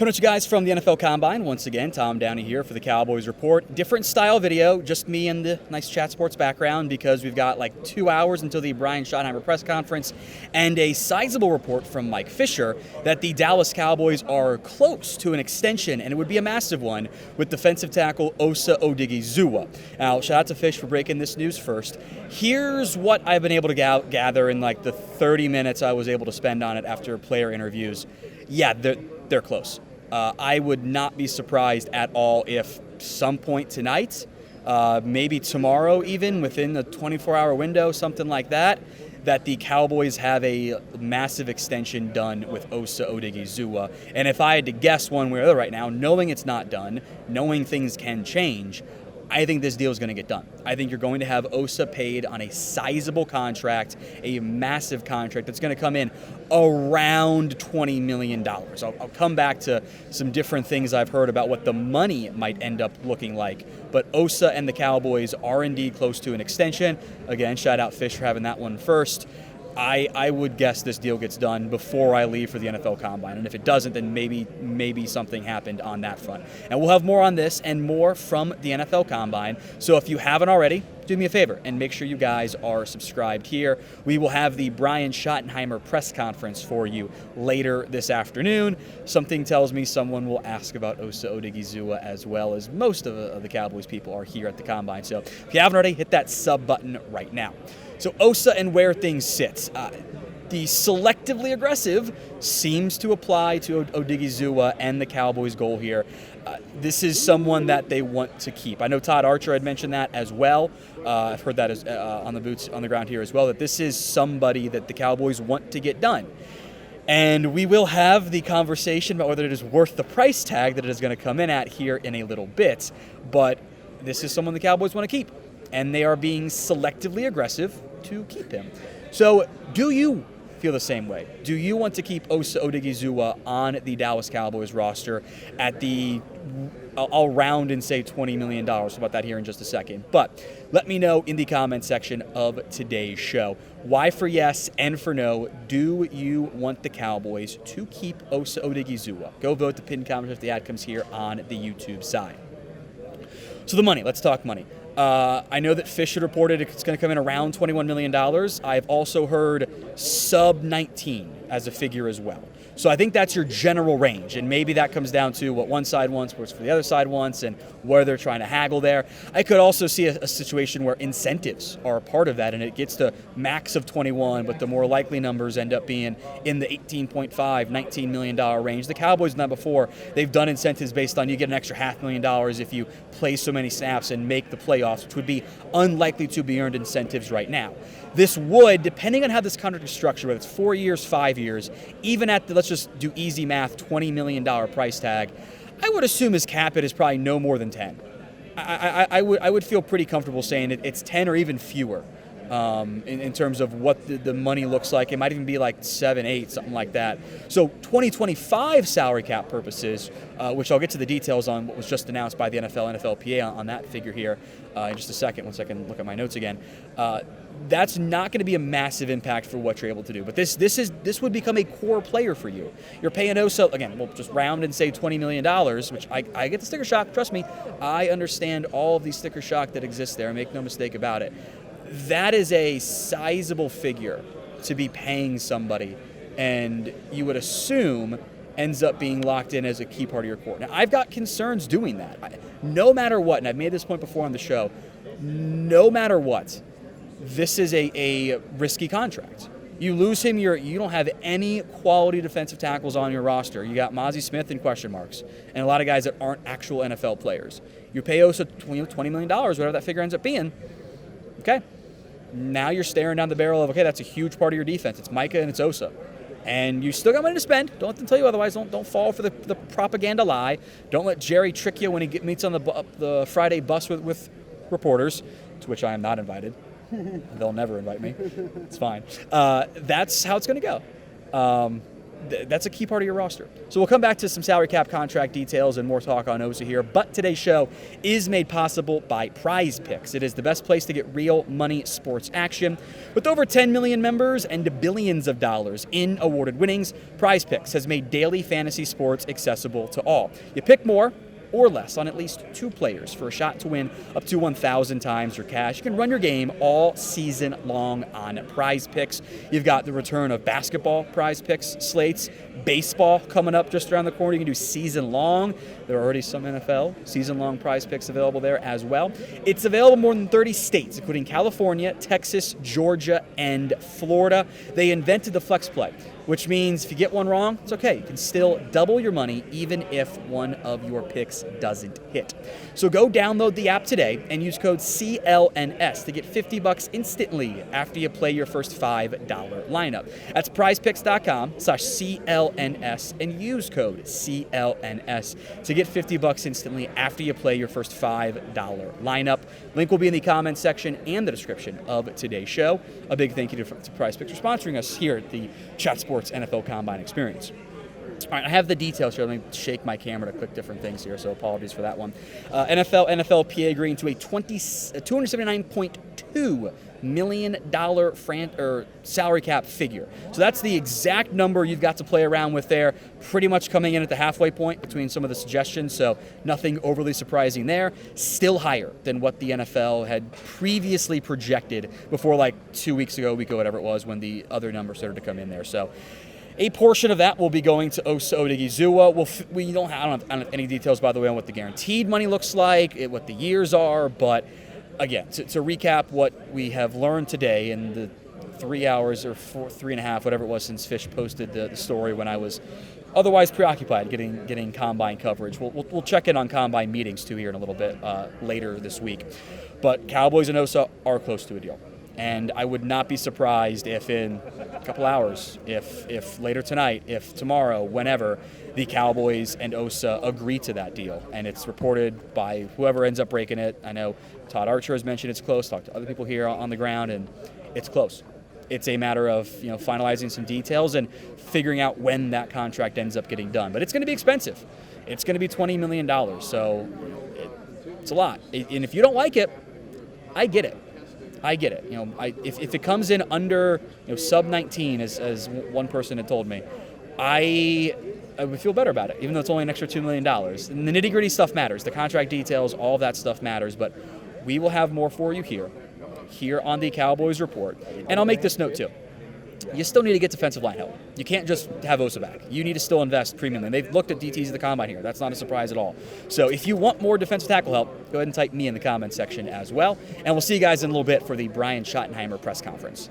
Coming at you guys from the NFL Combine. Once again, Tom Downey here for the Cowboys Report. Different style video, just me and the nice chat sports background because we've got like 2 hours until the Brian Schottenheimer press conference and a sizable report from Mike Fisher that the Dallas Cowboys are close to an extension, and it would be a massive one, with defensive tackle Osa Odighizuwa. Now, shout out to Fish for breaking this news first. Here's what I've been able to gather in like the 30 minutes I was able to spend on it after player interviews. Yeah, they're close. I would not be surprised at all if some point tonight, maybe tomorrow even, within the 24-hour window, something like that, that the Cowboys have a massive extension done with Osa Odighizuwa. And if I had to guess one way or the other right now, knowing it's not done, knowing things can change, I think this deal is going to get done. I think you're going to have Osa paid on a sizable contract, a massive contract that's going to come in around $20 million. I'll come back to some different things I've heard about what the money might end up looking like. But Osa and the Cowboys are indeed close to an extension. Again, shout out Fish for having that one first. I would guess this deal gets done before I leave for the NFL Combine. And if it doesn't, then maybe something happened on that front. And we'll have more on this and more from the NFL Combine. So if you haven't already, do me a favor and make sure you guys are subscribed here. We will have the Brian Schottenheimer press conference for you later this afternoon. Something tells me someone will ask about Osa Odighizuwa, as well as most of the Cowboys people are here at the Combine. So if you haven't already, hit that sub button right now. So Osa and where things sit. The selectively aggressive seems to apply to Odighizuwa and the Cowboys' goal here. This is someone that they want to keep. I know Todd Archer had mentioned that as well. I've heard that as, on the boots on the ground here as well, that this is somebody that the Cowboys want to get done. And we will have the conversation about whether it is worth the price tag that it is going to come in at here in a little bit. But this is someone the Cowboys want to keep, and they are being selectively aggressive to keep him. So do you feel the same way? Do you want to keep Osa Odighizuwa on the Dallas Cowboys roster at the, I'll round and say $20 million. About that here in just a second. But let me know in the comment section of today's show. Why for yes and for no, do you want the Cowboys to keep Osa Odighizuwa? Go vote the pinned comment if the ad comes here on the YouTube side. So the money, let's talk money. I know that Fish had reported it's going to come in around $21 million. I've also heard sub 19 as a figure as well. So I think that's your general range, and maybe that comes down to what one side wants versus what the other side wants and where they're trying to haggle there. I could also see a situation where incentives are a part of that, and it gets to max of 21, but the more likely numbers end up being in the $18.5, $19 million range. The Cowboys have done that before. They've done incentives based on you get an extra $500,000 if you play so many snaps and make the playoffs, which would be unlikely to be earned incentives right now. This would, depending on how this contract is structured, whether it's 4 years, 5 years, even at the, let's just do easy math, $20 million price tag, I would assume his cap hit is probably no more than 10. I would feel pretty comfortable saying it's 10 or even fewer in terms of what the money looks like. It might even be like 7, 8, something like that. So 2025 salary cap purposes, which I'll get to the details on what was just announced by the NFL and NFLPA on that figure here in just a second, once I can look at my notes again. That's not going to be a massive impact for what you're able to do. But this would become a core player for you. You're paying Osa, again, we'll just round and say $20 million, which I get the sticker shock. Trust me, I understand all of the sticker shock that exists there. Make no mistake about it. That is a sizable figure to be paying somebody, and you would assume ends up being locked in as a key part of your core. Now, I've got concerns doing that. No matter what, and I've made this point before on the show, no matter what, this is a risky contract. You lose him, you don't have any quality defensive tackles on your roster. You got Mozzie Smith in question marks, and a lot of guys that aren't actual NFL players. You pay Osa $20 million, whatever that figure ends up being, okay? Now you're staring down the barrel of, okay, that's a huge part of your defense. It's Micah and it's Osa. And you still got money to spend. Don't let them tell you otherwise. Don't fall for the propaganda lie. Don't let Jerry trick you when he meets on the Friday bus with reporters, to which I am not invited. They'll never invite me. It's fine. That's how it's going to go. that's a key part of your roster. So we'll come back to some salary cap contract details and more talk on Osa here, but today's show is made possible by Prize Picks. It is the best place to get real money sports action. With over 10 million members and billions of dollars in awarded winnings, Prize Picks has made daily fantasy sports accessible to all. You pick more or less on at least 2 players for a shot to win up to 1,000 times your cash. You can run your game all season long on Prize Picks. You've got the return of basketball Prize Picks slates, baseball coming up just around the corner. You can do season long. There are already some NFL season-long Prize Picks available there as well. It's available in more than 30 states, including California, Texas, Georgia, and Florida. They invented the flex play, which means if you get one wrong, it's okay. You can still double your money even if one of your picks doesn't hit. So go download the app today and use code CLNS to get $50 instantly after you play your first $5 lineup. That's prizepicks.com/CLNS and use code CLNS to get $50 instantly after you play your first $5 lineup. Link will be in the comments section and the description of today's show. A big thank you to Prize Picks for sponsoring us here at the Chat Sports NFL Combine Experience. All right, I have the details here. Let me shake my camera to click different things here, so apologies for that one. NFL, NFLPA agreeing to a $279.2 million salary cap figure. So that's the exact number you've got to play around with there, pretty much coming in at the halfway point between some of the suggestions, so nothing overly surprising there. Still higher than what the NFL had previously projected before, like 2 weeks ago, whatever it was, when the other numbers started to come in there. So a portion of that will be going to Osa Odighizuwa. I don't have any details, by the way, on what the guaranteed money looks like, what the years are, but again, to recap what we have learned today in the 3 hours or 3.5, whatever it was since Fish posted the story when I was otherwise preoccupied getting Combine coverage. We'll check in on Combine meetings, too, here in a little bit later this week. But Cowboys and Osa are close to a deal. And I would not be surprised if in a couple hours, if later tonight, if tomorrow, whenever, the Cowboys and Osa agree to that deal. And it's reported by whoever ends up breaking it. I know Todd Archer has mentioned it's close. Talked to other people here on the ground, and it's close. It's a matter of finalizing some details and figuring out when that contract ends up getting done. But it's going to be expensive. It's going to be $20 million. So it's a lot. And if you don't like it, I get it. If it comes in under sub 19, as one person had told me, I would feel better about it, even though it's only an extra $2 million. And the nitty-gritty stuff matters. The contract details, all of that stuff matters. But we will have more for you here on the Cowboys Report. And I'll make this note, too. You still need to get defensive line help. You can't just have Osa back. You need to still invest premiumly. They've looked at DTs of the Combine here. That's not a surprise at all. So if you want more defensive tackle help, go ahead and type me in the comments section as well. And we'll see you guys in a little bit for the Brian Schottenheimer press conference.